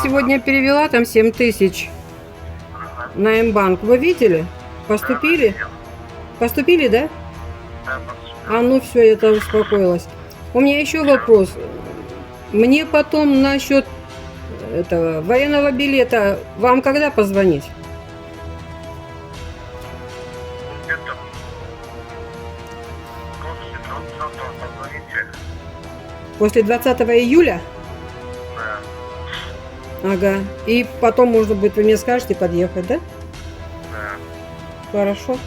сегодня перевела там 7 тысяч на М-банк. Вы видели? Поступили? Поступили, да? Да, поступил. А ну все, я тоже успокоилась. У меня еще вопрос. Мне потом насчет этого военного билета вам когда позвонить? Где-то после 20-го позвоните. После 20 июля? Да, Ага. И потом, может быть, вы мне скажете подъехать, да? да. Хорошо.